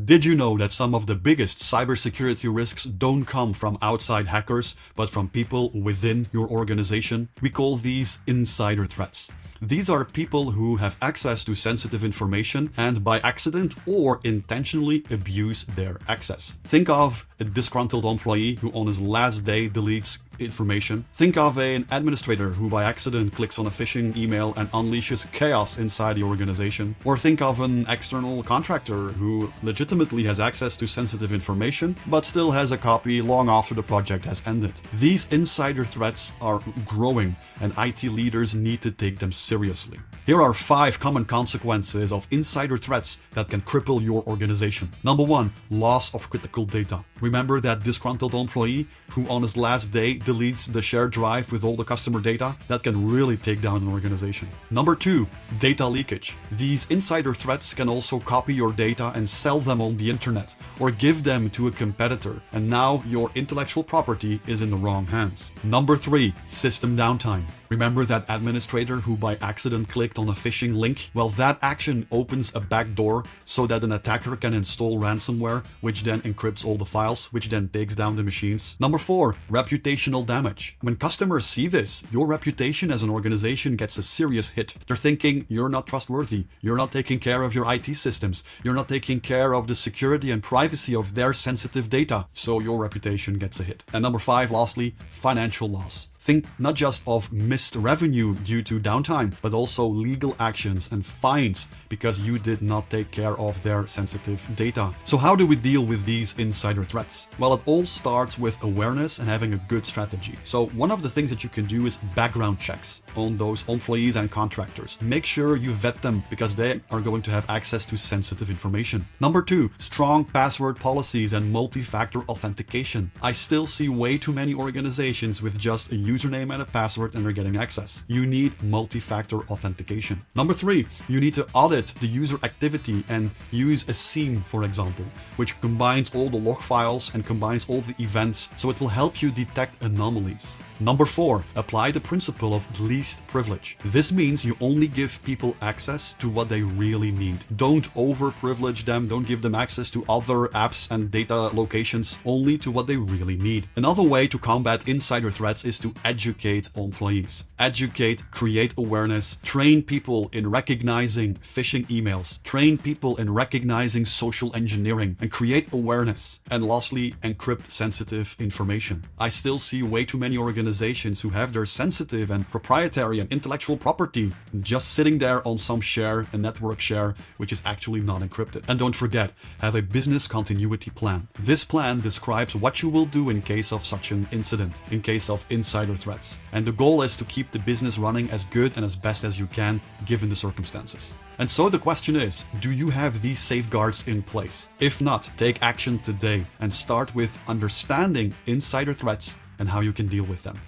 Did you know that some of the biggest cybersecurity risks don't come from outside hackers, but from people within your organization? We call these insider threats. These are people who have access to sensitive information and by accident or intentionally abuse their access. Think of a disgruntled employee who on his last day deletes information. Think of an administrator who by accident clicks on a phishing email and unleashes chaos inside the organization. Or think of an external contractor who legitimately has access to sensitive information but still has a copy long after the project has ended. These insider threats are growing and IT leaders need to take them seriously. Here are 5 common consequences of insider threats that can cripple your organization. Number 1, loss of critical data. Remember that disgruntled employee who on his last day deletes the shared drive with all the customer data? That can really take down an organization. Number 2, data leakage. These insider threats can also copy your data and sell them on the internet or give them to a competitor, and now your intellectual property is in the wrong hands. Number 3, system downtime. Remember that administrator who by accident clicked on a phishing link? Well, that action opens a back door so that an attacker can install ransomware, which then encrypts all the files, which then takes down the machines. Number 4, reputational damage. When customers see this, your reputation as an organization gets a serious hit. They're thinking you're not trustworthy, you're not taking care of your IT systems, you're not taking care of the security and privacy of their sensitive data, so your reputation gets a hit. And number 5, lastly, financial loss. Think not just of missed revenue due to downtime, but also legal actions and fines because you did not take care of their sensitive data. So how do we deal with these insider threats? Well, it all starts with awareness and having a good strategy. So one of the things that you can do is background checks on those employees and contractors. Make sure you vet them because they are going to have access to sensitive information. Number 2, strong password policies and multi-factor authentication. I still see way too many organizations with just a username and a password and they're getting access. You need multi-factor authentication. Number 3, you need to audit the user activity and use a SIEM, for example, which combines all the log files and combines all the events, so it will help you detect anomalies. Number 4, apply the principle of least privilege. This means you only give people access to what they really need. Don't over-privilege them, don't give them access to other apps and data locations, only to what they really need. Another way to combat insider threats is to educate employees. Educate, create awareness, train people in recognizing phishing emails, train people in recognizing social engineering, and create awareness. And lastly, encrypt sensitive information. I still see way too many organizations who have their sensitive and proprietary and intellectual property just sitting there on some share, a network share, which is actually not encrypted. And don't forget, have a business continuity plan. This plan describes what you will do in case of such an incident, in case of insider threats. And the goal is to keep the business running as good and as best as you can, given the circumstances. And so the question is, do you have these safeguards in place? If not, take action today and start with understanding insider threats and how you can deal with them.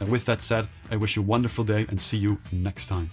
And with that said, I wish you a wonderful day and see you next time.